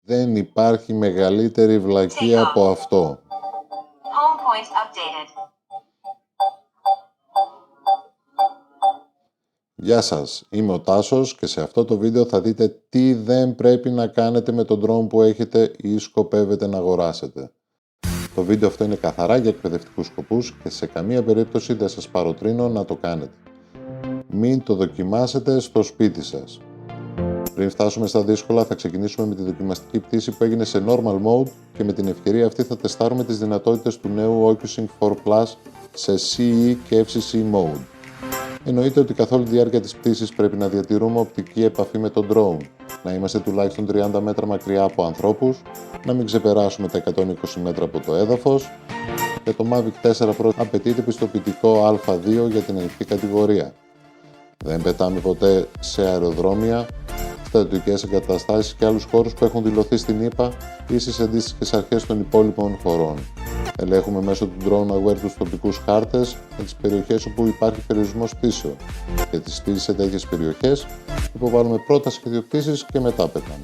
Δεν υπάρχει μεγαλύτερη βλακεία από αυτό. Home point updated. Γεια σας, είμαι ο Τάσος και σε αυτό το βίντεο θα δείτε τι δεν πρέπει να κάνετε με τον drone που έχετε ή σκοπεύετε να αγοράσετε. Το βίντεο αυτό είναι καθαρά για εκπαιδευτικούς σκοπούς και σε καμία περίπτωση δεν σας παροτρύνω να το κάνετε. Μην το δοκιμάσετε στο σπίτι σας. Πριν φτάσουμε στα δύσκολα, θα ξεκινήσουμε με τη δοκιμαστική πτήση που έγινε σε normal mode και με την ευκαιρία αυτή θα τεστάρουμε τις δυνατότητες του νέου OcuSync 4 Plus σε CE και FCC mode. Εννοείται ότι καθ' όλη τη διάρκεια της πτήσης πρέπει να διατηρούμε οπτική επαφή με τον drone, να είμαστε τουλάχιστον 30 μέτρα μακριά από ανθρώπους, να μην ξεπεράσουμε τα 120 μέτρα από το έδαφος και το Mavic 4 Pro απαιτείται πιστοποιητικό Α2 για την ανοιχτή κατηγορία. Δεν πετάμε ποτέ σε αεροδρόμια, στρατιωτικές εγκαταστάσεις και άλλους χώρους που έχουν δηλωθεί στην ΗΠΑ ή στις αντίστοιχες αρχές των υπόλοιπων χωρών. Ελέγχουμε μέσω του Drone Aware τους τοπικούς χάρτες με τις περιοχές όπου υπάρχει περιορισμός πτήσεων. Για τις πτήσεις σε τέτοιες περιοχές υποβάλλουμε πρώτα σχέδιο πτήσης και μετά πετάμε.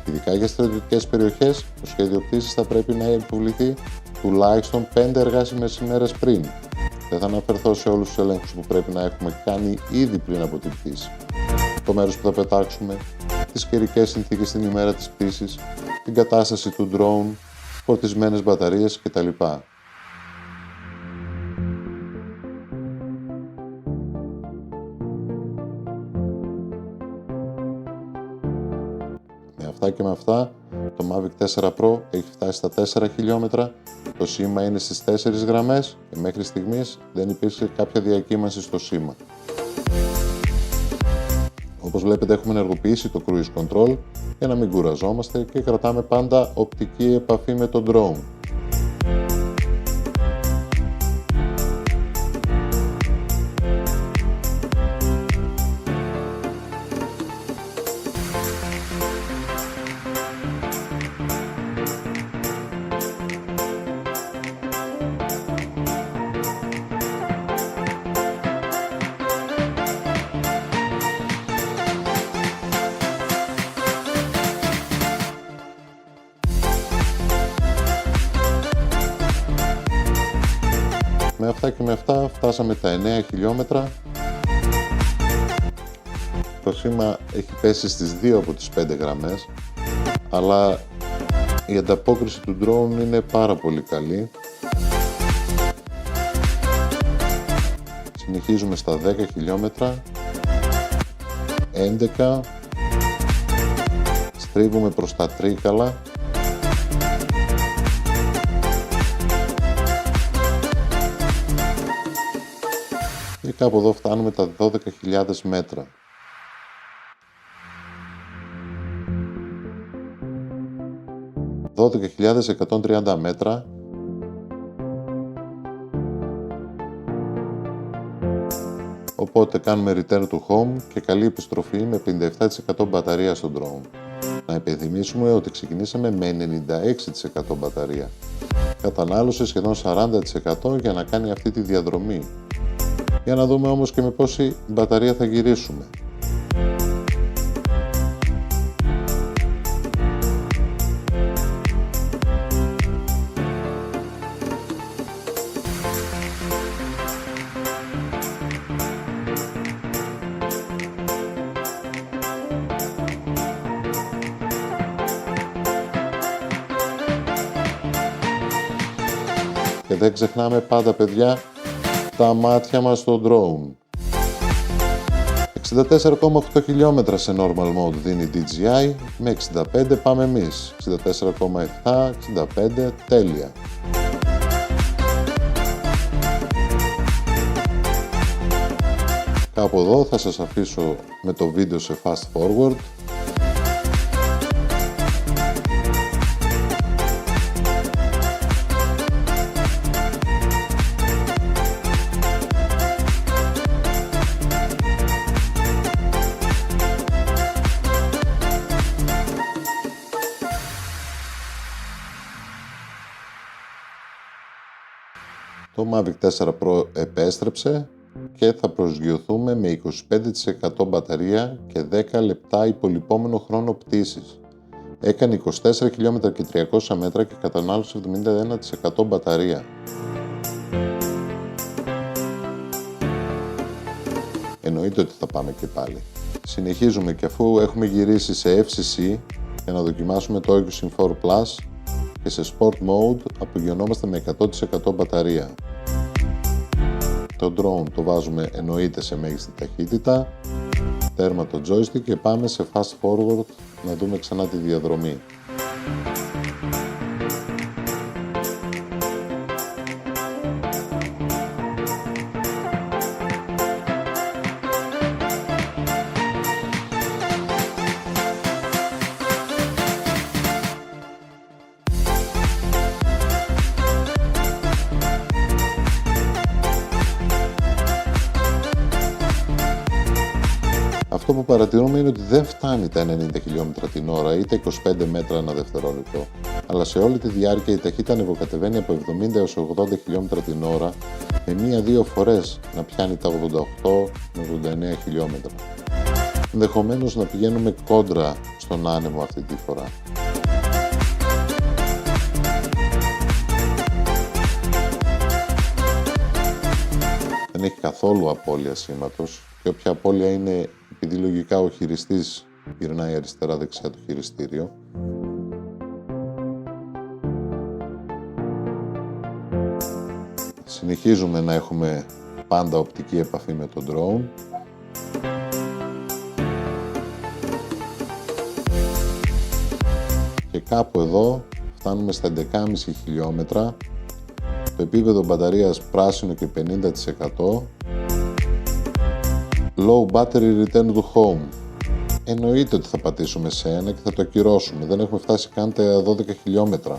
Ειδικά για στρατιωτικές περιοχές, το σχέδιο πτήσης θα πρέπει να υποβληθεί τουλάχιστον 5 εργάσιμες ημέρες πριν. Δεν θα αναφερθώ σε όλους τους ελέγχους που πρέπει να έχουμε κάνει ήδη πριν από την πτήση. Το μέρος που θα πετάξουμε, τις καιρικές συνθήκες την ημέρα της πτήσης, την κατάσταση του drone, φορτισμένες μπαταρίες κτλ. Με αυτά και με αυτά, το Mavic 4 Pro έχει φτάσει στα 4 χιλιόμετρα, το σήμα είναι στις 4 γραμμές και μέχρι στιγμής δεν υπήρξε κάποια διακύμανση στο σήμα. Όπως βλέπετε έχουμε ενεργοποιήσει το Cruise Control για να μην κουραζόμαστε και κρατάμε πάντα οπτική επαφή με τον drone. Με αυτά και με αυτά φτάσαμε τα 9 χιλιόμετρα. Το σήμα έχει πέσει στις 2 από τις 5 γραμμές, αλλά η ανταπόκριση του drone είναι πάρα πολύ καλή. Συνεχίζουμε στα 10 χιλιόμετρα, 11, στρίβουμε προς τα Τρίκαλα, και κάπου εδώ φτάνουμε τα 12.000 μέτρα. ...12.130 μέτρα. Οπότε κάνουμε return to home και καλή επιστροφή με 57% μπαταρία στο drone. Να υπενθυμίσουμε ότι ξεκινήσαμε με 96% μπαταρία. Κατανάλωσε σχεδόν 40% για να κάνει αυτή τη διαδρομή. Για να δούμε όμως και με πόση μπαταρία θα γυρίσουμε. Και δεν ξεχνάμε πάντα, παιδιά, τα μάτια μας στο drone. 64,8 χιλιόμετρα σε normal mode δίνει DJI, με 65 πάμε εμείς. 64,7, 65, τέλεια. Κάπου εδώ θα σας αφήσω με το βίντεο σε fast forward. Το Mavic 4 Pro επέστρεψε και θα προσγειωθούμε με 25% μπαταρία και 10 λεπτά υπολοιπόμενο χρόνο πτήσης. Έκανε 24 χιλιόμετρα και 300 μέτρα και κατανάλωσε 71% μπαταρία. Εννοείται ότι θα πάμε και πάλι. Συνεχίζουμε και αφού έχουμε γυρίσει σε FCC για να δοκιμάσουμε το OcuSync 4 Plus και σε Sport Mode απογειωνόμαστε με 100% μπαταρία. Το drone το βάζουμε εννοείται σε μέγιστη ταχύτητα, τέρμα το joystick και πάμε σε fast forward να δούμε ξανά τη διαδρομή. Αυτό που παρατηρούμε είναι ότι δεν φτάνει τα 90 χιλιόμετρα την ώρα ή τα 25 μέτρα ανά δευτερόλεπτο, αλλά σε όλη τη διάρκεια η ταχύτητα ανεβοκατεβαίνει από 70 έως 80 χιλιόμετρα την ώρα με μία-δύο φορές να πιάνει τα 88 με 89 χιλιόμετρα. Ενδεχομένως να πηγαίνουμε κόντρα στον άνεμο αυτή τη φορά. Δεν έχει καθόλου απώλεια σήματος και όποια απώλεια είναι επειδή λογικά ο χειριστής γυρνάει αριστερά-δεξιά το χειριστήριο. Συνεχίζουμε να έχουμε πάντα οπτική επαφή με τον drone. Και κάπου εδώ φτάνουμε στα 11,5 χιλιόμετρα. Το επίπεδο μπαταρίας πράσινο και 50%. Low battery return to home. Εννοείται ότι θα πατήσουμε σε ένα και θα το ακυρώσουμε. Δεν έχουμε φτάσει καν τα 12 χιλιόμετρα.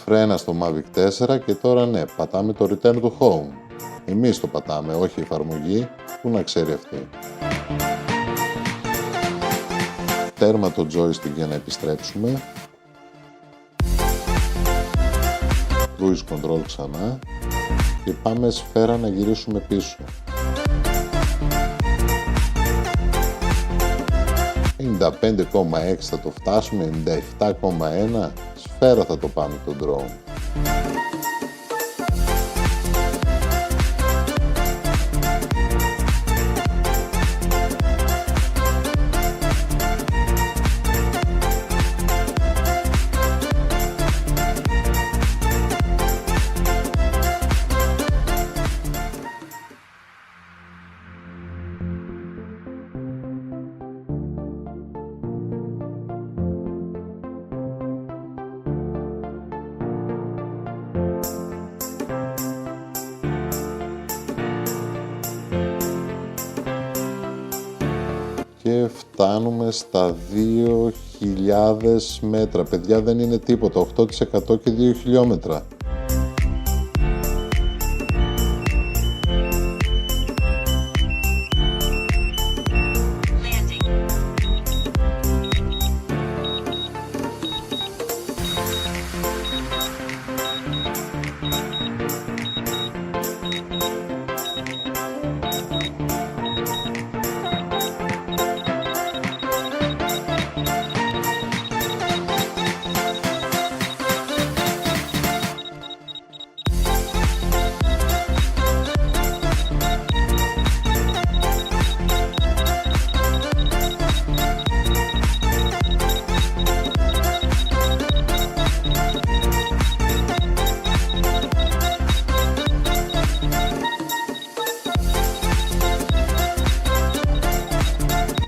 Φρένα στο Mavic 4 και τώρα ναι, πατάμε το return to home. Εμείς το πατάμε, όχι η εφαρμογή, που να ξέρει αυτή. Τέρμα το joystick για να επιστρέψουμε. Cruise control ξανά. Και πάμε σφαίρα να γυρίσουμε πίσω. 95,6 θα το φτάσουμε, 97,1 σφαίρα θα το πάμε το drone. Και φτάνουμε στα 2.000 μέτρα. Παιδιά, δεν είναι τίποτα, 8% και 2 χιλιόμετρα.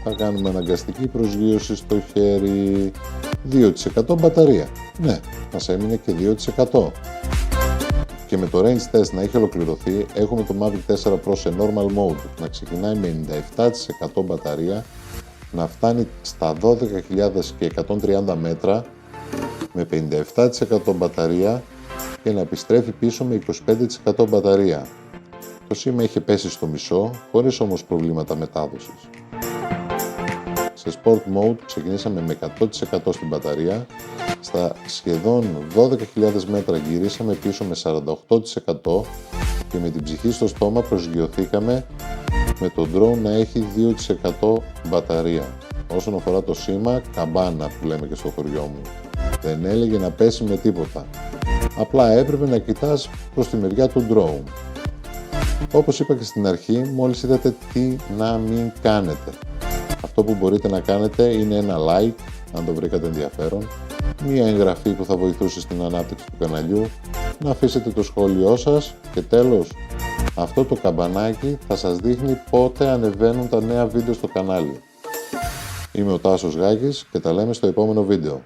Θα κάνουμε αναγκαστική προσγείωση στο χέρι. 2% μπαταρία. Ναι, μας έμεινε και 2%. Και με το range test να έχει ολοκληρωθεί, έχουμε το Mavic 4 Pro σε normal mode να ξεκινάει με 97% μπαταρία, να φτάνει στα 12.130 μέτρα με 57% μπαταρία και να επιστρέφει πίσω με 25% μπαταρία. Το σήμα είχε πέσει στο μισό, χωρίς όμως προβλήματα μετάδοσης. Σε Sport Mode ξεκινήσαμε με 100% στην μπαταρία, στα σχεδόν 12.000 μέτρα γυρίσαμε πίσω με 48% και με την ψυχή στο στόμα προσγειωθήκαμε με το drone να έχει 2% μπαταρία. Όσον αφορά το σήμα, καμπάνα που λέμε και στο χωριό μου. Δεν έλεγε να πέσει με τίποτα. Απλά έπρεπε να κοιτάς προς τη μεριά του drone. Όπως είπα και στην αρχή, μόλις είδατε τι να μην κάνετε. Αυτό που μπορείτε να κάνετε είναι ένα like, αν το βρήκατε ενδιαφέρον, μία εγγραφή που θα βοηθούσε στην ανάπτυξη του καναλιού, να αφήσετε το σχόλιο σας και τέλος, αυτό το καμπανάκι θα σας δείχνει πότε ανεβαίνουν τα νέα βίντεο στο κανάλι. Είμαι ο Τάσος Γάκης και τα λέμε στο επόμενο βίντεο.